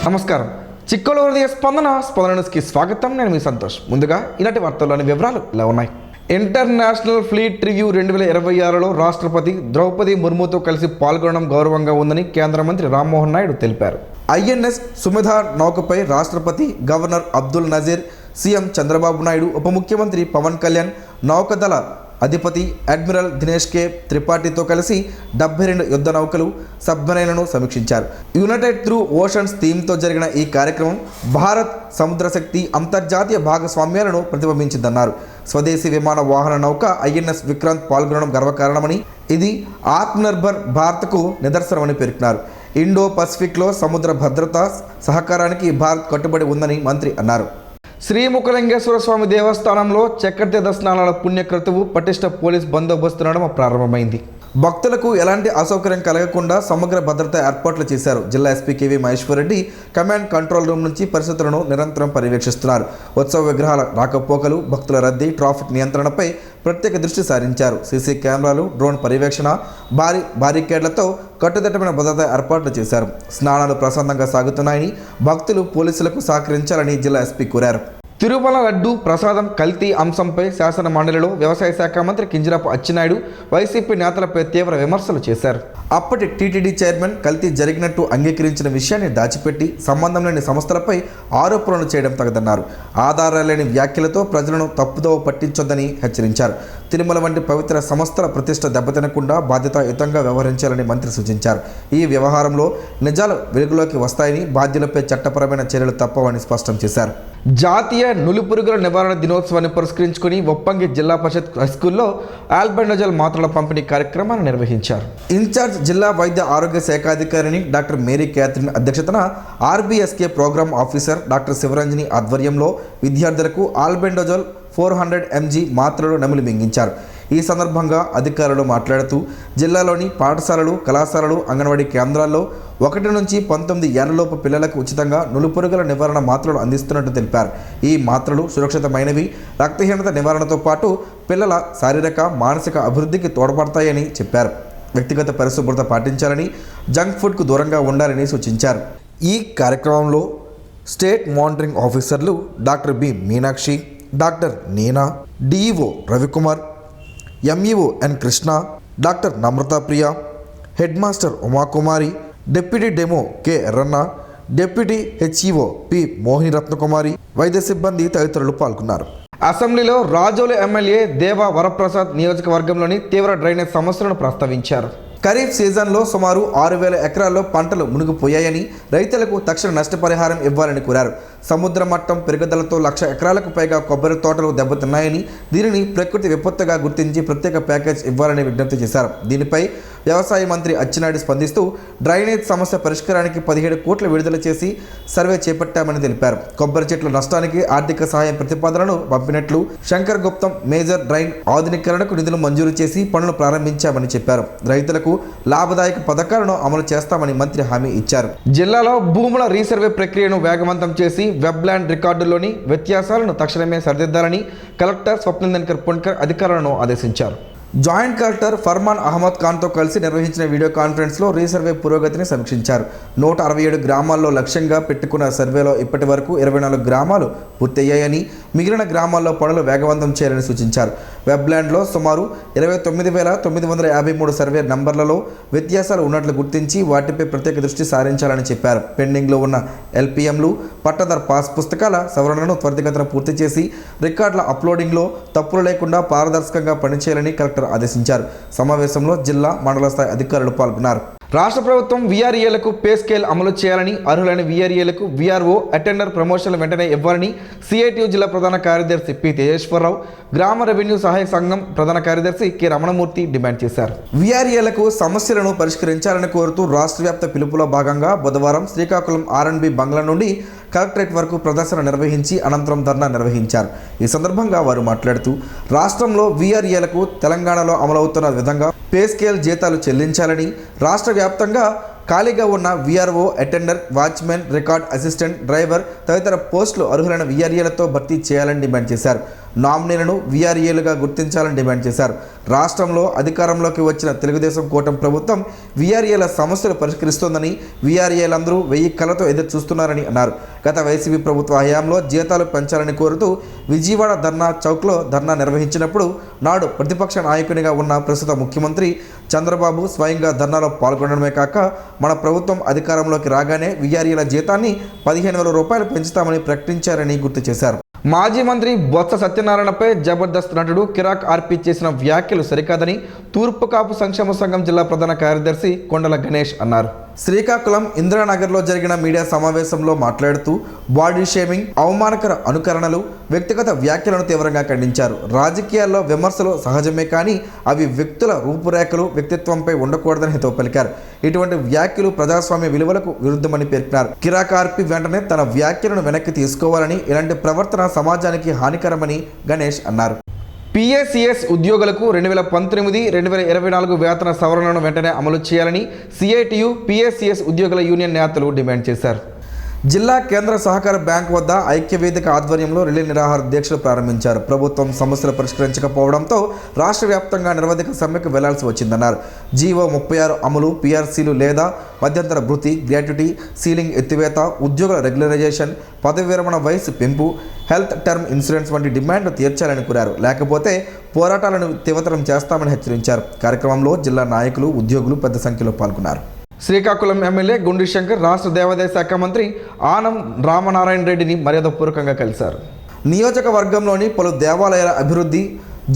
నమస్కారం. చిక్కలూరు స్పందన న్యూస్కి స్వాగతం. నేను మీ సంతోష్. ముందుగా ఇలాంటి వార్తల్లోని వివరాలు ఇలా ఉన్నాయి. ఇంటర్నేషనల్ ఫ్లీట్ రివ్యూ 2026లో రాష్ట్రపతి ద్రౌపది ముర్ముతో కలిసి పాల్గొనడం గౌరవంగా ఉందని కేంద్ర మంత్రి రామ్మోహన్ నాయుడు తెలిపారు. ఐఎన్ఎస్ సుమేధా నౌకపై రాష్ట్రపతి, గవర్నర్ అబ్దుల్ నజీర్, సీఎం చంద్రబాబు నాయుడు, ఉప ముఖ్యమంత్రి పవన్ కళ్యాణ్, నౌకదళ అధిపతి అడ్మిరల్ దినేష్ కే త్రిపాఠితో కలిసి 72 యుద్ధ నౌకలు, సబ్మెరైన్లను సమీక్షించారు. యునైటెడ్ త్రూ ఓషన్స్ థీమ్తో జరిగిన ఈ కార్యక్రమం భారత్ సముద్రశక్తి అంతర్జాతీయ భాగస్వామ్యాలను ప్రతిబింబించిందన్నారు. స్వదేశీ విమాన వాహన నౌక ఐఎన్ఎస్ విక్రాంత్ పాల్గొనడం గర్వకారణమని, ఇది ఆత్మనిర్భర్ భారత్కు నిదర్శనమని పేర్కొన్నారు. ఇండో పసిఫిక్లో సముద్ర భద్రతా సహకారానికి భారత్ కట్టుబడి ఉందని మంత్రి అన్నారు. శ్రీ ముఖలింగేశ్వర స్వామి దేవస్థానంలో చక్రతీర్థ స్నానాల పుణ్యక్రతువు పటిష్ట పోలీస్ బందోబస్తు నడుమ ప్రారంభమైంది. భక్తులకు ఎలాంటి అసౌకర్యం కలగకుండా సమగ్ర భద్రతా ఏర్పాట్లు చేశారు. జిల్లా SP KV Maheshwar Reddy command control room నుంచి పరిస్థితులను నిరంతరం పర్యవేక్షిస్తున్నారు. ఉత్సవ విగ్రహాల రాకపోకలు, భక్తుల రద్దీ, ట్రాఫిక్ నియంత్రణపై ప్రత్యేక దృష్టి సారించారు. సీసీ కెమెరాలు, డ్రోన్ పర్యవేక్షణ, బారికేడ్లతో కట్టుదిట్టమైన భద్రతా ఏర్పాట్లు చేశారు. స్నానాలు ప్రశాంతంగా సాగుతున్నాయని, భక్తులు పోలీసులకు సహకరించాలని జిల్లా ఎస్పీ కోరారు. తిరుమల లడ్డు ప్రసాదం కల్తీ అంశంపై శాసన మండలిలో వ్యవసాయ శాఖ మంత్రి కింజరాపు అచ్చెన్నాయుడు వైసీపీ నేతలపై తీవ్ర విమర్శలు చేశారు. అప్పటి టీటీడీ చైర్మన్ కల్తీ జరిగినట్టు అంగీకరించిన విషయాన్ని దాచిపెట్టి సంబంధం లేని సంస్థలపై ఆరోపణలు చేయడం తగదన్నారు. ఆధారాలు లేని వ్యాఖ్యలతో ప్రజలను తప్పుదోవ పట్టించొద్దని హెచ్చరించారు. తిరుమల వంటి పవిత్ర సంస్థల ప్రతిష్ట దెబ్బతినకుండా బాధ్యతాయుతంగా వ్యవహరించాలని మంత్రి సూచించారు. ఈ వ్యవహారంలో నిజాలు వెలుగులోకి వస్తాయని, బాధ్యులపై చట్టపరమైన చర్యలు తప్పవని స్పష్టం చేశారు. జాతీయ నులిపురుగుల నివారణ దినోత్సవాన్ని పురస్కరించుకుని ఒప్పంగి జిల్లా పరిషత్ హైస్కూల్లో ఆల్బెండజోల్ మాత్రల పంపిణీ కార్యక్రమాన్ని నిర్వహించారు. ఇన్ఛార్జ్ జిల్లా వైద్య ఆరోగ్య శాఖాధికారిని డాక్టర్ మేరీ క్యాథరిన్ అధ్యక్షతన RBSK program officer doctor Shivaranjani ఆధ్వర్యంలో విద్యార్థులకు ఆల్బెండజోల్ 400 mg మాత్రలు నమిలి మింగించారు. ఈ సందర్భంగా అధికారులు మాట్లాడుతూ జిల్లాలోని పాఠశాలలు, కళాశాలలు, అంగన్వాడీ కేంద్రాల్లో 1 నుంచి 19 ఏళ్లలోపు పిల్లలకు ఉచితంగా నులిపురుగుల నివారణ మాత్రలు అందిస్తున్నట్టు తెలిపారు. ఈ మాత్రలు సురక్షితమైనవి, రక్తహీనత నివారణతో పాటు పిల్లల శారీరక, మానసిక అభివృద్ధికి తోడ్పడతాయని చెప్పారు. వ్యక్తిగత పరిశుభ్రత పాటించాలని, జంక్ ఫుడ్కు దూరంగా ఉండాలని సూచించారు. ఈ కార్యక్రమంలో స్టేట్ మానిటరింగ్ ఆఫీసర్లు doctor B Meenakshi, doctor Neena, DEO Ravikumar, MEO N Krishna, doctor Namrata Priya, headmaster Umakumari, deputy DEMO K Erranna, deputy HEO P Mohini Ratnakumari, వైద్య సిబ్బంది తదితరులు పాల్గొన్నారు. అసెంబ్లీలో రాజోలు ఎమ్మెల్యే దేవా వరప్రసాద్ నియోజకవర్గంలోని తీవ్ర డ్రైనేజ్ సమస్యలను ప్రస్తావించారు. ఖరీఫ్ సీజన్లో సుమారు 6,000 ఎకరాల్లో పంటలు మునిగిపోయాయని, రైతులకు తక్షణ నష్టపరిహారం ఇవ్వాలని కోరారు. సముద్ర మట్టం పెరుగుదలతో 1,00,000 ఎకరాలకు పైగా కొబ్బరి తోటలు దెబ్బతిన్నాయని, దీనిని ప్రకృతి విపత్తుగా గుర్తించి ప్రత్యేక ప్యాకేజ్ ఇవ్వాలని విజ్ఞప్తి చేశారు. దీనిపై వ్యవసాయ మంత్రి అచ్చెన్నాయుడు స్పందిస్తూ డ్రైనేజ్ సమస్య పరిష్కారానికి 17 కోట్లు విడుదల చేసి సర్వే చేపట్టామని తెలిపారు. కొబ్బరి చెట్ల నష్టానికి ఆర్థిక సహాయం ప్రతిపాదనను పంపినట్లు, శంకర్ గుప్తం మేజర్ డ్రైన్ ఆధునీకరణకు నిధులు మంజూరు చేసి పనులు ప్రారంభించామని చెప్పారు. రైతులకు లాభదాయక పథకాలను అమలు చేస్తామని మంత్రి హామీ ఇచ్చారు. జిల్లాలో భూముల రీసర్వే ప్రక్రియను వేగవంతం చేసి వెబ్లాండ్ రికార్డుల్లోని వ్యత్యాసాలను తక్షణమే సరిదిద్దాలని కలెక్టర్ స్వప్నిల్ పుణ్కర్ అధికారులను ఆదేశించారు. జాయింట్ కలెక్టర్ ఫర్మాన్ అహ్మద్ ఖాన్తో కలిసి నిర్వహించిన వీడియో కాన్ఫరెన్స్లో రీసర్వే పురోగతిని సమీక్షించారు. 167 గ్రామాల్లో లక్ష్యంగా పెట్టుకున్న సర్వేలో ఇప్పటి వరకు 24 గ్రామాలు పూర్తయ్యాయని, మిగిలిన గ్రామాల్లో పనులు వేగవంతం చేయాలని సూచించారు. వెబ్లాండ్లో సుమారు 29,953 సర్వే నంబర్లలో వ్యత్యాసాలు ఉన్నట్లు గుర్తించి వాటిపై ప్రత్యేక దృష్టి సారించాలని చెప్పారు. పెండింగ్లో ఉన్న ఎల్పిఎంలు, పట్టదార్ పాస్ పుస్తకాల సవరణను త్వరితగతిన పూర్తి చేసి రికార్డుల అప్లోడింగ్లో తప్పులు లేకుండా పారదర్శకంగా పనిచేయాలని కలెక్టర్ ఆదేశించారు. సమావేశంలో జిల్లా, మండల స్థాయి అధికారులు పాల్గొన్నారు. రాష్ట్ర ప్రభుత్వం వీఆర్ఏలకు పే స్కేల్ అమలు చేయాలని, అర్హులైన వీఆర్ఏలకు వీఆర్ఓ అటెండర్ ప్రమోషన్లు వెంటనే ఇవ్వాలని సిఐటియు జిల్లా ప్రధాన కార్యదర్శి పి తేజేశ్వరరావు, గ్రామ రెవెన్యూ సహాయ సంఘం ప్రధాన కార్యదర్శి కె రమణమూర్తి డిమాండ్ చేశారు. వీఆర్ఏలకు సమస్యలను పరిష్కరించాలని కోరుతూ రాష్ట్ర వ్యాప్త పిలుపులో భాగంగా బుధవారం శ్రీకాకుళం ఆర్ఎండ్బి బంగ్లా నుండి కలెక్టరేట్ వరకు ప్రదర్శన నిర్వహించి అనంతరం ధర్నా నిర్వహించారు. ఈ సందర్భంగా వారు మాట్లాడుతూ రాష్ట్రంలో వీఆర్ఏలకు తెలంగాణలో అమలవుతున్న విధంగా పే స్కేల్ జీతాలు చెల్లించాలని, రాష్ట్ర వ్యాప్తంగా ఖాళీగా ఉన్న VRO, attender, watchman, record assistant, driver తదితర పోస్టులు అర్హులైన వీఆర్ఏలతో భర్తీ చేయాలని డిమాండ్ చేశారు. నామినీలను వీఆర్ఏలుగా గుర్తించాలని డిమాండ్ చేశారు. రాష్ట్రంలో అధికారంలోకి వచ్చిన తెలుగుదేశం కూటమి ప్రభుత్వం వీఆర్ఏల సమస్యలు పరిష్కరిస్తోందని, వీఆర్ఏలందరూ 1000 కళ్ళతో ఎదురు చూస్తున్నారని అన్నారు. గత వైసీపీ ప్రభుత్వ హయాంలో జీతాలు పెంచాలని కోరుతూ విజయవాడ ధర్నా చౌక్లో ధర్నా నిర్వహించినప్పుడు నాడు ప్రతిపక్ష నాయకునిగా ఉన్న ప్రస్తుత ముఖ్యమంత్రి చంద్రబాబు స్వయంగా ధర్నాలో పాల్గొనడమే కాక మన ప్రభుత్వం అధికారంలోకి రాగానే వీఆర్ఏల జీతాన్ని 15,000 రూపాయలు పెంచుతామని ప్రకటించారని గుర్తు చేశారు. మాజీ మంత్రి బొత్స సత్యనారాయణపై జబర్దస్త్ నటుడు కిరాక్ ఆర్పి చేసిన వ్యాఖ్యలు సరికాదని తూర్పు కాపు సంక్షేమ సంఘం జిల్లా ప్రధాన కార్యదర్శి కొండల గణేష్ అన్నారు. శ్రీకాకుళం ఇందిరానగర్లో జరిగిన మీడియా సమావేశంలో మాట్లాడుతూ బాడీ షేమింగ్, అవమానకర అనుకరణలు, వ్యక్తిగత వ్యాఖ్యలను తీవ్రంగా ఖండించారు. రాజకీయాల్లో విమర్శలు సహజమే కానీ అవి వ్యక్తుల రూపురేఖలు, వ్యక్తిత్వంపై ఉండకూడదని హితవు పలికారు. ఇటువంటి వ్యాఖ్యలు ప్రజాస్వామ్య విలువలకు విరుద్ధమని పేర్కొన్నారు. కిరాక్ ఆర్పి వెంటనే తన వ్యాఖ్యలను వెనక్కి తీసుకోవాలని, ఇలాంటి ప్రవర్తన సమాజానికి హానికరమని గణేష్ అన్నారు. పిఎస్సిఎస్ ఉద్యోగులకు 2019-2024 వేతన సవరణను వెంటనే అమలు చేయాలని సిఐటియు, పిఎస్సిఎస్ ఉద్యోగుల యూనియన్ నేతలు డిమాండ్ చేశారు. జిల్లా కేంద్ర సహకార బ్యాంక్ వద్ద ఐక్యవేదిక ఆధ్వర్యంలో రిలే నిరాహార దీక్షలు ప్రారంభించారు. ప్రభుత్వం సమస్యలు పరిష్కరించకపోవడంతో రాష్ట్ర వ్యాప్తంగా నిరవధిక సమ్మెకు వెళ్లాల్సి వచ్చిందన్నారు. జీవో 36 అమలు, పిఆర్సీలు లేదా మధ్యంతర భృతి, గ్రాట్యుటీ, సీలింగ్ ఎత్తివేత, ఉద్యోగుల రెగ్యులరైజేషన్, పదవి విరమణ వయసు పెంపు, హెల్త్ టర్మ్ ఇన్సూరెన్స్ వంటి డిమాండ్లు తీర్చాలని కోరారు. లేకపోతే పోరాటాలను తీవ్రతరం చేస్తామని హెచ్చరించారు. కార్యక్రమంలో జిల్లా నాయకులు, ఉద్యోగులు పెద్ద సంఖ్యలో పాల్గొన్నారు. శ్రీకాకుళం ఎమ్మెల్యే గుండు శంకర్ రాష్ట్ర దేవాదాయ శాఖ మంత్రి ఆనం రామనారాయణ రెడ్డిని మర్యాదపూర్వకంగా కలిశారు. నియోజకవర్గంలోని పలు దేవాలయాల అభివృద్ధి,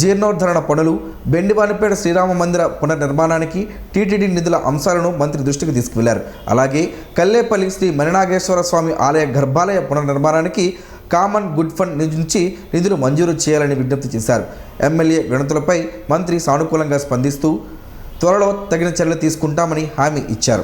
జీర్ణోద్ధరణ పనులు, బెండివానిపేట శ్రీరామ మందిర పునర్నిర్మాణానికి టీటీడీ నిధుల అంశాలను మంత్రి దృష్టికి తీసుకువెళ్లారు. అలాగే కల్లేపల్లి శ్రీ మణినాగేశ్వర స్వామి ఆలయ గర్భాలయ పునర్నిర్మాణానికి కామన్ గుడ్ ఫండ్ నుంచి నిధులు మంజూరు చేయాలని విజ్ఞప్తి చేశారు. ఎమ్మెల్యే వినతులపై మంత్రి సానుకూలంగా స్పందిస్తూ త్వరలో తగిన చర్యలు తీసుకుంటామని హామీ ఇచ్చారు.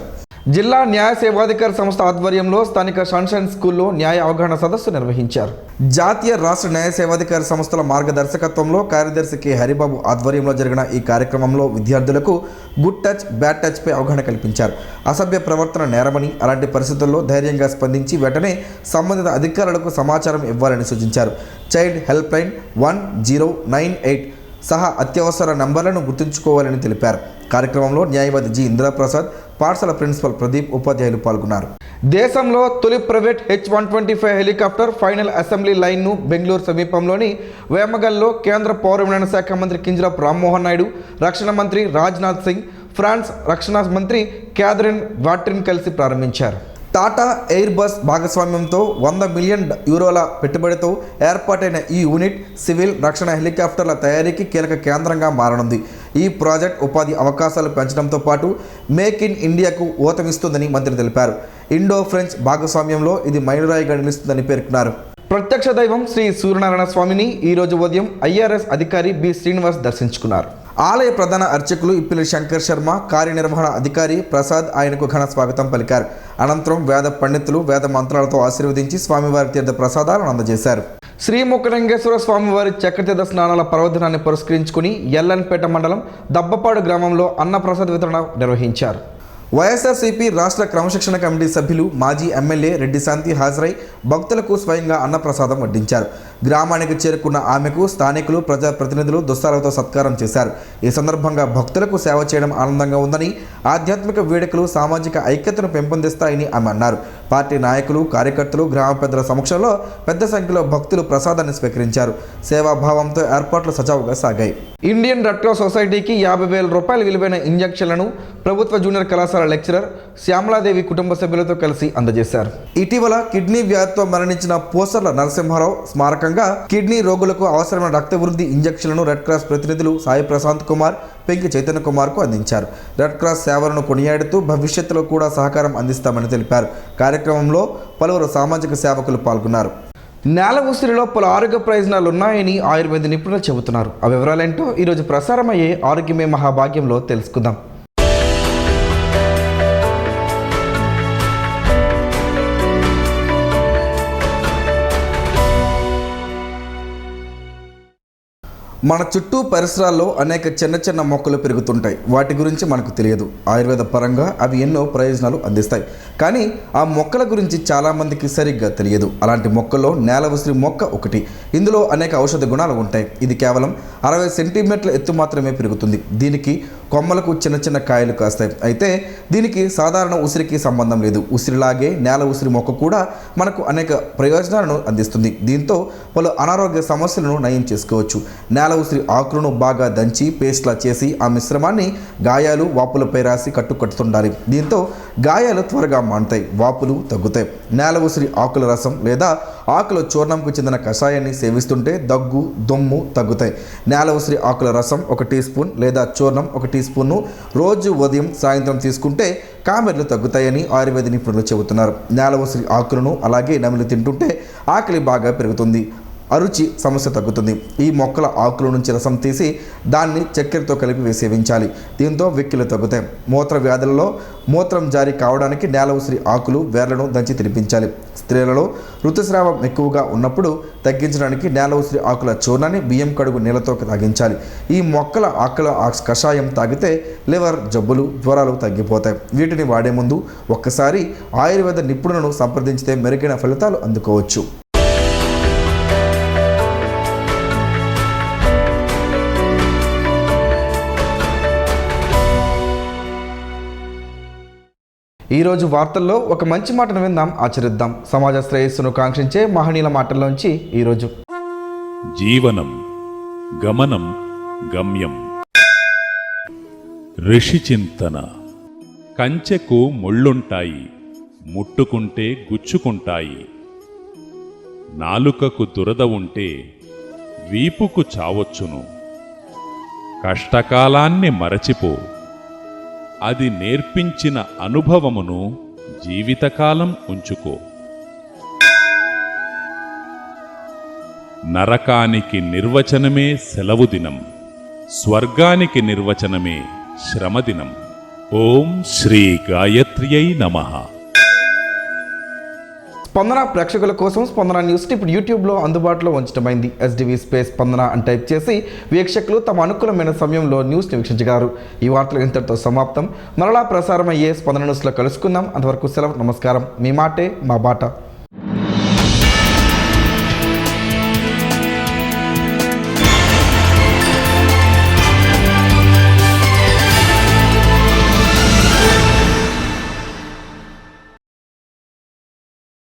జిల్లా న్యాయ సేవాధికార సంస్థ ఆధ్వర్యంలో స్థానిక సన్షైన్ స్కూల్లో న్యాయ అవగాహన సదస్సు నిర్వహించారు. జాతీయ రాష్ట్ర న్యాయ సేవాధికార సంస్థల మార్గదర్శకత్వంలో కార్యదర్శి కె హరిబాబు ఆధ్వర్యంలో జరిగిన ఈ కార్యక్రమంలో విద్యార్థులకు గుడ్ టచ్, బ్యాడ్ టచ్పై అవగాహన కల్పించారు. అసభ్య ప్రవర్తన నేరమని, అలాంటి పరిస్థితుల్లో ధైర్యంగా స్పందించి వెంటనే సంబంధిత అధికారులకు సమాచారం ఇవ్వాలని సూచించారు. చైల్డ్ హెల్ప్ లైన్ 1098 సహా అత్యవసర నంబర్లను గుర్తుంచుకోవాలని తెలిపారు. కార్యక్రమంలో న్యాయవాది జి ఇందిరాప్రసాద్, పాఠశాల ప్రిన్సిపల్ ప్రదీప్, ఉపాధ్యాయులు పాల్గొన్నారు. దేశంలో తొలి private H-125 helicopter final assembly లైన్ను బెంగళూరు సమీపంలోని వేమగల్లో కేంద్ర పౌర విమానయాన శాఖ మంత్రి కింజరాపు రామ్మోహన్ నాయుడు, రక్షణ మంత్రి రాజ్నాథ్ సింగ్, ఫ్రాన్స్ రక్షణ మంత్రి క్యాథరిన్ వాట్రిన్ కలిసి ప్రారంభించారు. టాటా ఎయిర్ బస్ భాగస్వామ్యంతో 100 మిలియన్ యూరోల పెట్టుబడితో ఏర్పాటైన ఈ యూనిట్ సివిల్ రక్షణ హెలికాప్టర్ల తయారీకి కీలక కేంద్రంగా మారనుంది. ఈ ప్రాజెక్ట్ ఉపాధి అవకాశాలు పెంచడంతో పాటు మేక్ ఇన్ ఇండియాకు ఊతమిస్తుందని మంత్రి తెలిపారు. ఇండో ఫ్రెంచ్ భాగస్వామ్యంలో ఇది మైలురాయిగా నిలుస్తుందని పేర్కొన్నారు. ప్రత్యక్ష దైవం శ్రీ సూర్యనారాయణ స్వామిని ఈరోజు ఉదయం ఐఆర్ఎస్ అధికారి బి శ్రీనివాస్ దర్శించుకున్నారు. ఆలయ ప్రధాన అర్చకులు ఇప్పిలి శంకర్ శర్మ, కార్యనిర్వహణ అధికారి ప్రసాద్ ఆయనకు ఘన స్వాగతం పలికారు. అనంతరం వేద పండితులు వేద మంత్రాలతో ఆశీర్వదించి స్వామివారి తీర్థ ప్రసాదాలను అందజేశారు. శ్రీ ముఖలింగేశ్వర స్వామివారి చక్రతీర్థ స్నానాల పర్వదినాన్ని పురస్కరించుకుని ఎల్లన్పేట మండలం దబ్బపాడు గ్రామంలో అన్నప్రసాద్ వితరణ నిర్వహించారు. వైఎస్ఆర్సీపీ రాష్ట్ర క్రమశిక్షణ కమిటీ సభ్యులు, మాజీ ఎమ్మెల్యే రెడ్డి శాంతి హాజరై భక్తులకు స్వయంగా అన్నప్రసాదం వడ్డించారు. గ్రామానికి చేరుకున్న ఆమెకు స్థానికులు, ప్రజాప్రతినిధులు దుస్తాలతో సత్కారం చేశారు. ఈ సందర్భంగా భక్తులకు సేవ చేయడం ఆనందంగా ఉందని, ఆధ్యాత్మిక వేడుకలు సామాజిక ఐక్యతను పెంపొందిస్తాయని ఆమె అన్నారు. పార్టీ నాయకులు, కార్యకర్తలు, గ్రామ పెద్దల సమక్షంలో పెద్ద సంఖ్యలో భక్తులు ప్రసాదాన్ని స్వీకరించారు. సేవాభావంతో ఏర్పాట్లు సజావుగా సాగాయి. ఇండియన్ రెడ్ క్రాస్ సొసైటీకి 50,000 రూపాయల విలువైన ఇంజెక్షన్లను ప్రభుత్వ జూనియర్ కళాశాల లెక్చరర్ శ్యామలాదేవి కుటుంబ సభ్యులతో కలిసి అందజేశారు. ఇటీవల కిడ్నీ వ్యాధితో మరణించిన పోసర్ల నరసింహారావు స్మారకంగా కిడ్నీ రోగులకు అవసరమైన రక్త వృద్ధి ఇంజెక్షన్లను రెడ్ క్రాస్ ప్రతినిధులు సాయి ప్రశాంత్ కుమార్, పెంకి చైతన్య కుమార్కు అందించారు. రెడ్ క్రాస్ సేవలను కొనియాడుతూ భవిష్యత్తులో కూడా సహకారం అందిస్తామని తెలిపారు. కార్యక్రమంలో పలువురు సామాజిక సేవకులు పాల్గొన్నారు. నేల ఉసిరిలో పలు ఆరోగ్య ప్రయోజనాలు ఉన్నాయని ఆయుర్వేద నిపుణులు చెబుతున్నారు. ఆ వివరాలేంటో ఈరోజు ప్రసారమయ్యే ఆరోగ్యమే మహాభాగ్యంలో తెలుసుకుందాం. మన చుట్టూ పరిసరాల్లో అనేక చిన్న చిన్న మొక్కలు పెరుగుతుంటాయి. వాటి గురించి మనకు తెలియదు. ఆయుర్వేద పరంగా అవి ఎన్నో ప్రయోజనాలు అందిస్తాయి. కానీ ఆ మొక్కల గురించి చాలామందికి సరిగ్గా తెలియదు. అలాంటి మొక్కల్లో నేల ఉసిరి మొక్క ఒకటి. ఇందులో అనేక ఔషధ గుణాలు ఉంటాయి. ఇది కేవలం 60 సెంటీమీటర్ల ఎత్తు మాత్రమే పెరుగుతుంది. దీనికి కొమ్మలకు చిన్న చిన్న కాయలు కాస్తాయి. అయితే దీనికి సాధారణ ఉసిరికి సంబంధం లేదు. ఉసిరిలాగే నేల ఉసిరి మొక్క కూడా మనకు అనేక ప్రయోజనాలను అందిస్తుంది. దీంతో పలు అనారోగ్య సమస్యలను నయం చేసుకోవచ్చు. నేల ఉసిరి ఆకులను బాగా దంచి పేస్ట్లా చేసి ఆ మిశ్రమాన్ని గాయాలు వాపులపై రాసి కట్టుకట్టుతుండాలి. దీంతో గాయాలు త్వరగా మానుతాయి, వాపులు తగ్గుతాయి. నేల ఉసిరి ఆకుల రసం లేదా ఆకుల చూర్ణంకు చెందిన కషాయాన్ని సేవిస్తుంటే దగ్గు దొమ్ము తగ్గుతాయి. నేల ఉసిరి ఆకుల రసం 1 టీ స్పూన్ లేదా చూర్ణం 1 టీ స్పూన్ను రోజు ఉదయం సాయంత్రం తీసుకుంటే కామెర్లు తగ్గుతాయని ఆయుర్వేద నిపుణులు చెబుతున్నారు. నేల ఉసిరి ఆకులను అలాగే నమిలి తింటుంటే ఆకలి బాగా పెరుగుతుంది, అరుచి సమస్య తగ్గుతుంది. ఈ మొక్కల ఆకుల నుంచి రసం తీసి దాన్ని చక్కెరతో కలిపి సేవించాలి. దీంతో వెక్కిలు తగ్గుతాయి. మూత్ర వ్యాధులలో మూత్రం జారీ కావడానికి నేల ఉసిరి ఆకులు వేర్లను దంచి తినిపించాలి. స్త్రీలలో ఋతుస్రావం ఎక్కువగా ఉన్నప్పుడు తగ్గించడానికి నేల ఉసిరి ఆకుల చూర్ణాన్ని బియ్యం కడుగు నీళ్ళతో తాగించాలి. ఈ మొక్కల ఆకుల కషాయం తాగితే లివర్ జబ్బులు జ్వరాలు తగ్గిపోతాయి. వీటిని వాడే ముందు ఒక్కసారి ఆయుర్వేద నిపుణులను సంప్రదించితే మెరుగైన ఫలితాలు అందుకోవచ్చు. ఈరోజు వార్తల్లో ఒక మంచి మాటను విందాం, ఆచరిద్దాం. సమాజ శ్రేయస్సును కాంక్షించే మహనీయుల మాటల్లోంచి ఈరోజు. జీవనం గమనం గమ్యం. ఋషి చింతన. కంచెకు ముళ్ళుంటాయి, ముట్టుకుంటే గుచ్చుకుంటాయి. నాలుకకు దురద ఉంటే వీపుకు చావొచ్చును. కష్టకాలాన్ని మరచిపో, అది నేర్పించిన అనుభవమును జీవితకాలం ఉంచుకో. నరకానికి నిర్వచనమే సెలవు దినం, స్వర్గానికి నిర్వచనమే శ్రమదినం. ఓం శ్రీ గాయత్ర్యై నమః. స్పందన ప్రేక్షకుల కోసం స్పందన న్యూస్ ఇప్పుడు యూట్యూబ్లో అందుబాటులో ఉంచడమైంది. SDV స్పేస్ స్పందన అని టైప్ చేసి వీక్షకులు తమ అనుకూలమైన సమయంలో న్యూస్ని వీక్షించగలరు. ఈ వార్తలు ఇంతటితో సమాప్తం. మరలా ప్రసారం అయ్యే స్పందన న్యూస్లో కలుసుకుందాం. అంతవరకు సెలవు, నమస్కారం. మీ మాటే మా బాట.